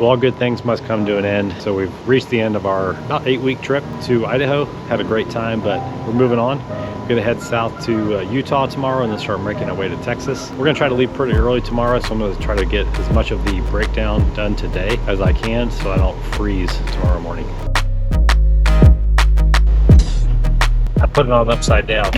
Well, all good things must come to an end. So we've reached the end of our about 8-week trip to Idaho. Had a great time, but we're moving on. We're gonna head south to Utah tomorrow and then start making our way to Texas. We're gonna try to leave pretty early tomorrow, so I'm gonna try to get as much of the breakdown done today as I can so I don't freeze tomorrow morning. I put it on upside down.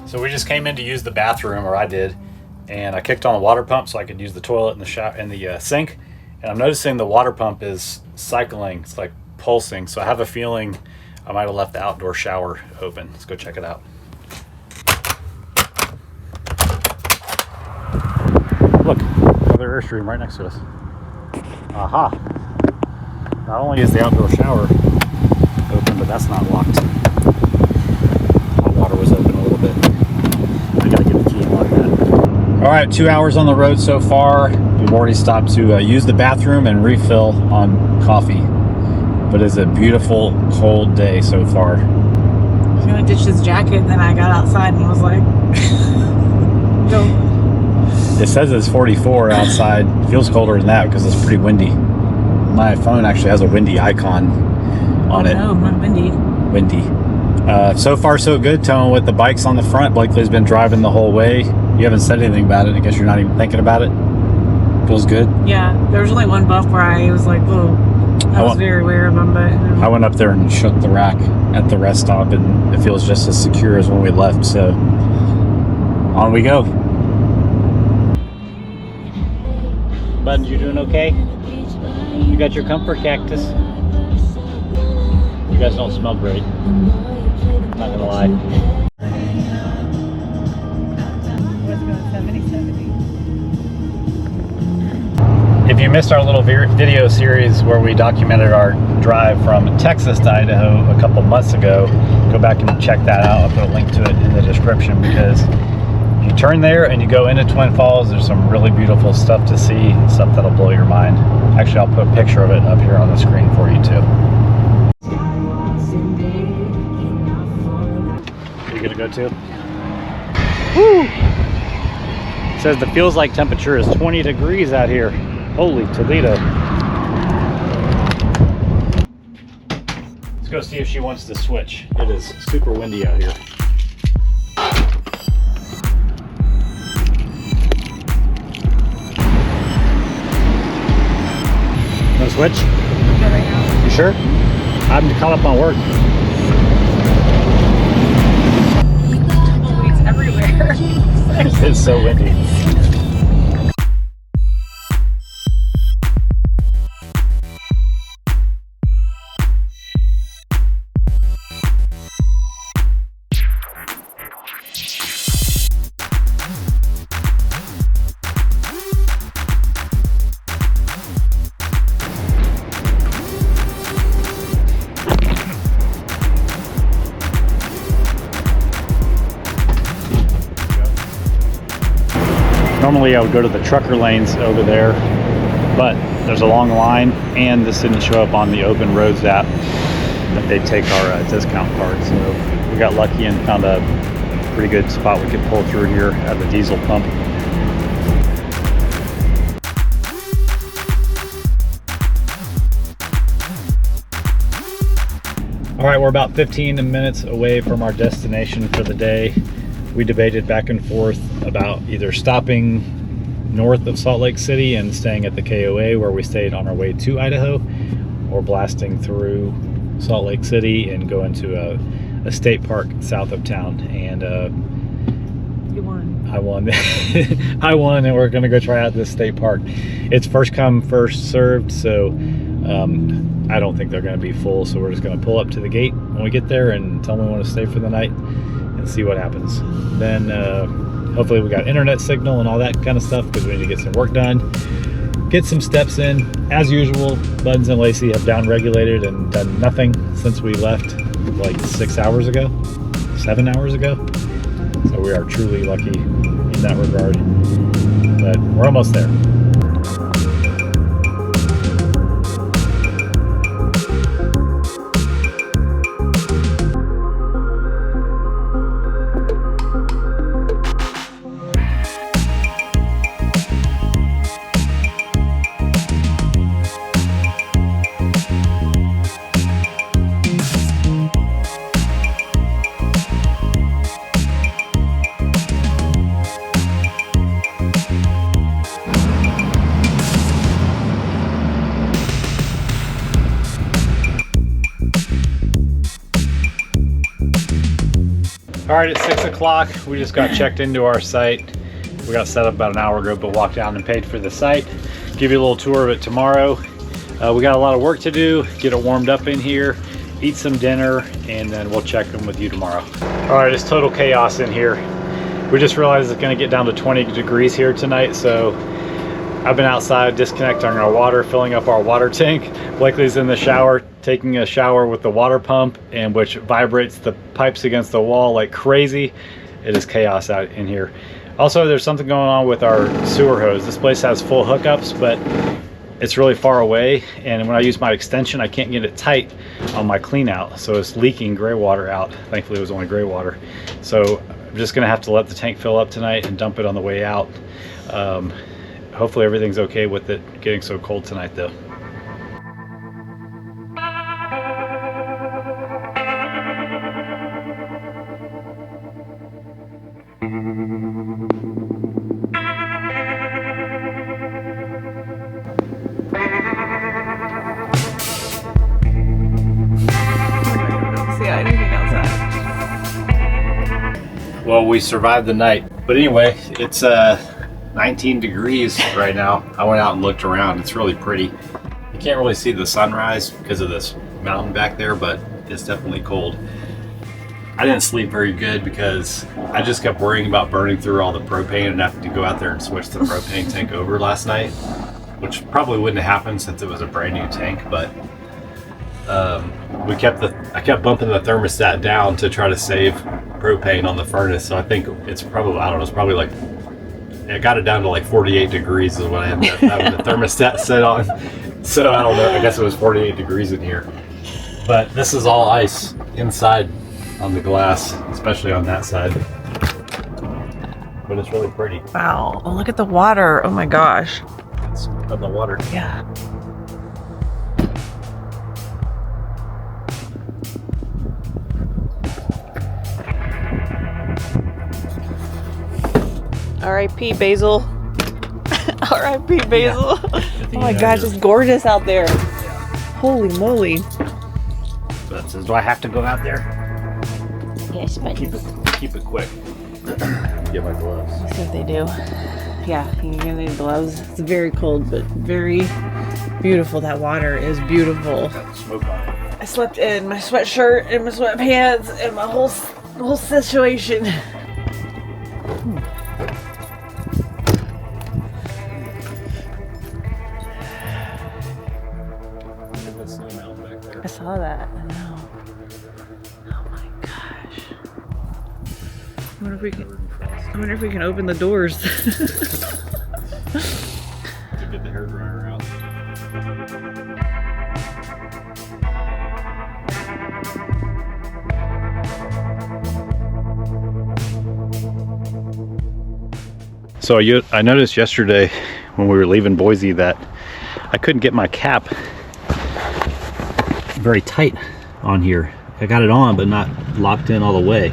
So we just came in to use the bathroom, or I did, and I kicked on the water pump so I could use the toilet and the shower and the sink. And I'm noticing the water pump is cycling. It's like pulsing. So I have a feeling I might have left the outdoor shower open. Let's go check it out. Look, another Airstream right next to us. Aha! Not only is the outdoor shower open, but that's not locked. Hot water was open a little bit. I gotta get the key and lock that. All right, 2 hours on the road so far. We've already stopped to use the bathroom and refill on coffee. But it's a beautiful, cold day so far. I was gonna ditch this jacket, and then I got outside and was like, go. It says it's 44 outside. It feels colder than that because it's pretty windy. My phone actually has a windy icon on it. No, not windy. Windy. So far so good, towing with the bikes on the front. Blakely's been driving the whole way. You haven't said anything about it. I guess you're not even thinking about it. Feels good. Yeah, there was only one bump where I was like, whoa. I was very aware of them, but... I went up there and shook the rack at the rest stop, and it feels just as secure as when we left, so on we go. Buttons, you doing okay? You got your comfort cactus? You guys don't smell great. Not gonna lie. If you missed our little video series where we documented our drive from Texas to Idaho a couple months ago, go back and check that out. I'll put a link to it in the description, because if you turn there and you go into Twin Falls, there's some really beautiful stuff to see, stuff that'll blow your mind. Actually, I'll put a picture of it up here on the screen for you too. You gonna go too? Woo! It says the feels like temperature is 20 degrees out here. Holy Toledo. Let's go see if she wants to switch. It is super windy out here. No switch? Not right now. You sure? I'm caught up on work. Tumbleweeds everywhere. It's so windy. Normally I would go to the trucker lanes over there, but there's a long line, and this didn't show up on the Open Roads app that they take our discount card. So we got lucky and found a pretty good spot we could pull through here at the diesel pump. All right, we're about 15 minutes away from our destination for the day. We debated back and forth about either stopping north of Salt Lake City and staying at the KOA where we stayed on our way to Idaho, or blasting through Salt Lake City and going to a state park south of town. And You won. I won. I won, and we're gonna go try out this state park. It's first come, first served, so I don't think they're going to be full, so we're just going to pull up to the gate when we get there and tell them we want to stay for the night and see what happens. Then hopefully we got internet signal and all that kind of stuff, because we need to get some work done, get some steps in. As usual, Buds and Lacey have down regulated and done nothing since we left like 6 hours ago, 7 hours ago. So we are truly lucky in that regard, but we're almost there. All right, it's 6 o'clock. We just got checked into our site. We got set up about an hour ago, but walked down and paid for the site. Give you a little tour of it tomorrow. We got a lot of work to do, get it warmed up in here, eat some dinner, and then we'll check in with you tomorrow. All right, it's total chaos in here. We just realized it's gonna get down to 20 degrees here tonight, so I've been outside disconnecting our water, filling up our water tank. Blakely's in the shower, taking a shower with the water pump, and which vibrates the pipes against the wall like crazy. It is chaos out in here. Also, there's something going on with our sewer hose. This place has full hookups, but it's really far away, and when I use my extension, I can't get it tight on my clean out, so it's leaking gray water out. Thankfully, it was only gray water. So I'm just gonna have to let the tank fill up tonight and dump it on the way out. Hopefully everything's okay with it getting so cold tonight though. See anything outside. Well, we survived the night, but anyway, it's 19 degrees right now. I went out and looked around. It's really pretty. You can't really see the sunrise because of this mountain back there, but it's definitely cold. I didn't sleep very good because I just kept worrying about burning through all the propane and having to go out there and switch the propane tank over last night, which probably wouldn't have happened since it was a brand new tank, but I kept bumping the thermostat down to try to save propane on the furnace. So I think it's probably, I don't know, it's probably like, I got it down to like 48 degrees is what I ended up having the thermostat set on. So I don't know, I guess it was 48 degrees in here. But this is all ice inside on the glass, especially on that side. But it's really pretty. Wow. Oh, look at the water. Oh my gosh. It's on the water. Yeah. R.I.P. Basil. R.I.P. Basil. Oh my gosh, it's gorgeous out there. Holy moly. So that says, do I have to go out there? Yes, but Keep it quick. Get my gloves. let's see what they do. Yeah, you're gonna need gloves. It's very cold, but very beautiful. That water is beautiful. Got the smoke on it. I slept in my sweatshirt and my sweatpants and my whole situation. I saw that. I know. Oh my gosh. I wonder if we can open the doors. To get the hairdryer out. So I noticed yesterday when we were leaving Boise that I couldn't get my cap very tight on here. I got it on but not locked in all the way,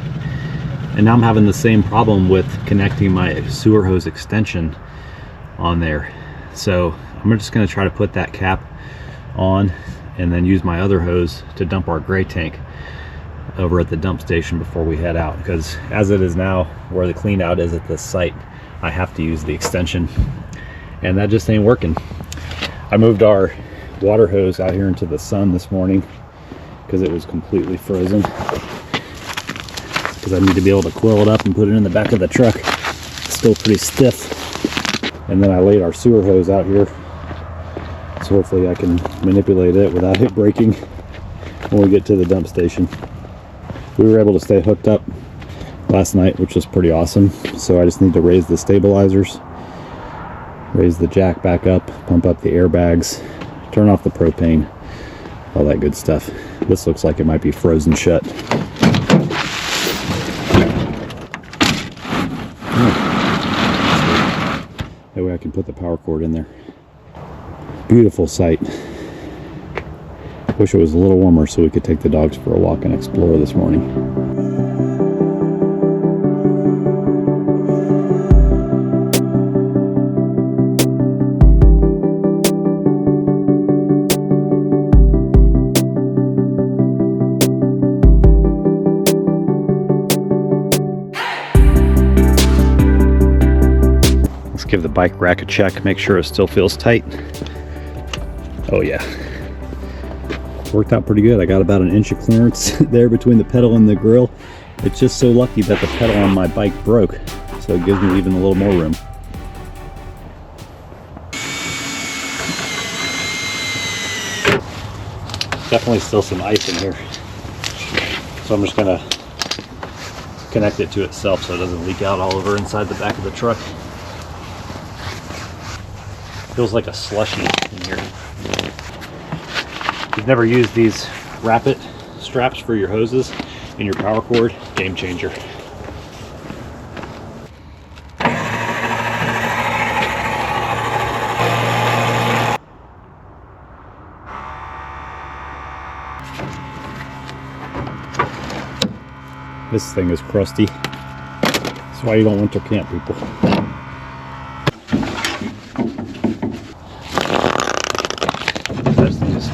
and now I'm having the same problem with connecting my sewer hose extension on there. So I'm just going to try to put that cap on and then use my other hose to dump our gray tank over at the dump station before we head out, because as it is now, where the clean out is at this site, I have to use the extension and that just ain't working. I moved our water hose out here into the sun this morning because it was completely frozen, because I need to be able to coil it up and put it in the back of the truck. It's still pretty stiff. And then I laid our sewer hose out here, so hopefully I can manipulate it without it breaking when we get to the dump station. We were able to stay hooked up last night, which was pretty awesome. So I just need to raise the stabilizers, raise the jack back up, pump up the airbags, turn off the propane, all that good stuff. This looks like it might be frozen shut. That way I can put the power cord in there. Beautiful sight. Wish it was a little warmer so we could take the dogs for a walk and explore this morning. Give the bike rack a check, make sure it still feels tight. Oh yeah, worked out pretty good. I got about 1 inch of clearance there between the pedal and the grill. It's just so lucky that the pedal on my bike broke, so it gives me even a little more room. Definitely still some ice in here, so I'm just gonna connect it to itself so it doesn't leak out all over inside the back of the truck. Feels like a slushie in here. If you've never used these Rapid straps for your hoses and your power cord, game changer. This thing is crusty. That's why you don't winter camp, people.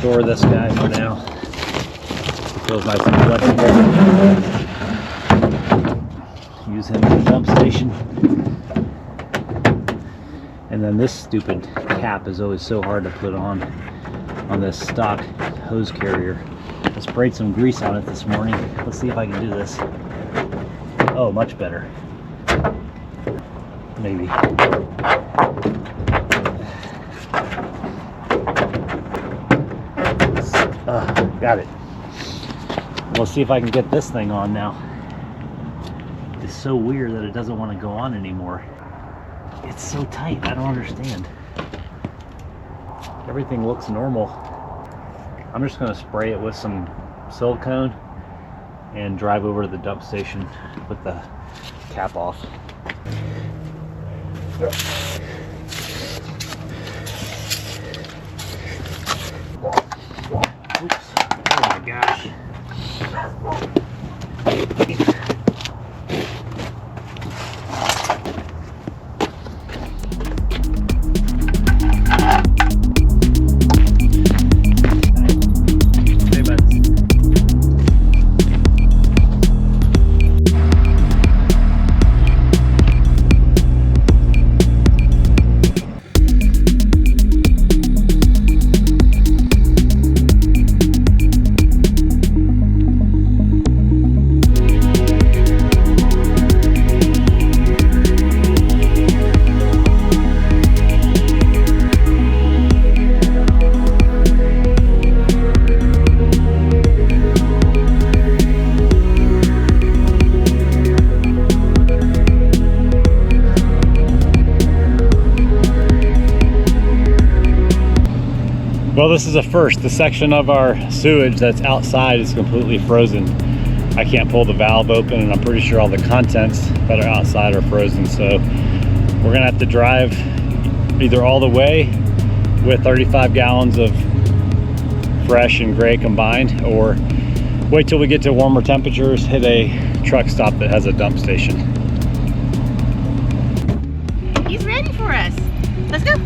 Store this guy for now. It feels nice and flexible. Use him as a dump station. And then this stupid cap is always so hard to put on this stock hose carrier. I sprayed some grease on it this morning. Let's see if I can do this. Oh, much better. Maybe. Got it. Let's see if I can get this thing on now. It's so weird that it doesn't want to go on anymore. It's so tight, I don't understand. Everything looks normal. I'm just going to spray it with some silicone and drive over to the dump station with the cap off. Oops. Oh my gosh. Well, this is a first. The section of our sewage that's outside is completely frozen. I can't pull the valve open, and I'm pretty sure all the contents that are outside are frozen. So we're gonna have to drive either all the way with 35 gallons of fresh and gray combined, or wait till we get to warmer temperatures, hit a truck stop that has a dump station. He's ready for us. Let's go.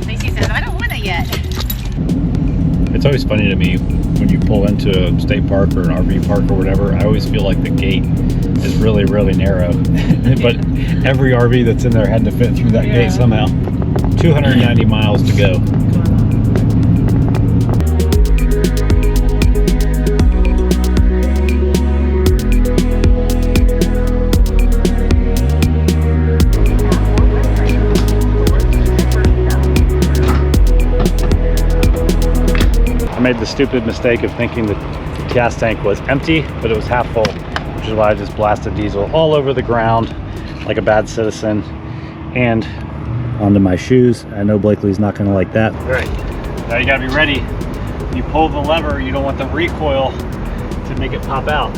Macy says, I don't want it yet. It's always funny to me when you pull into a state park or an RV park or whatever, I always feel like the gate is really, really narrow. But every RV that's in there had to fit through that gate somehow. 290 miles to go. I made the stupid mistake of thinking the gas tank was empty, but it was half full, which is why I just blasted diesel all over the ground like a bad citizen and onto my shoes. I know Blakely's not going to like that. All right, now you got to be ready. You pull the lever, you don't want the recoil to make it pop out.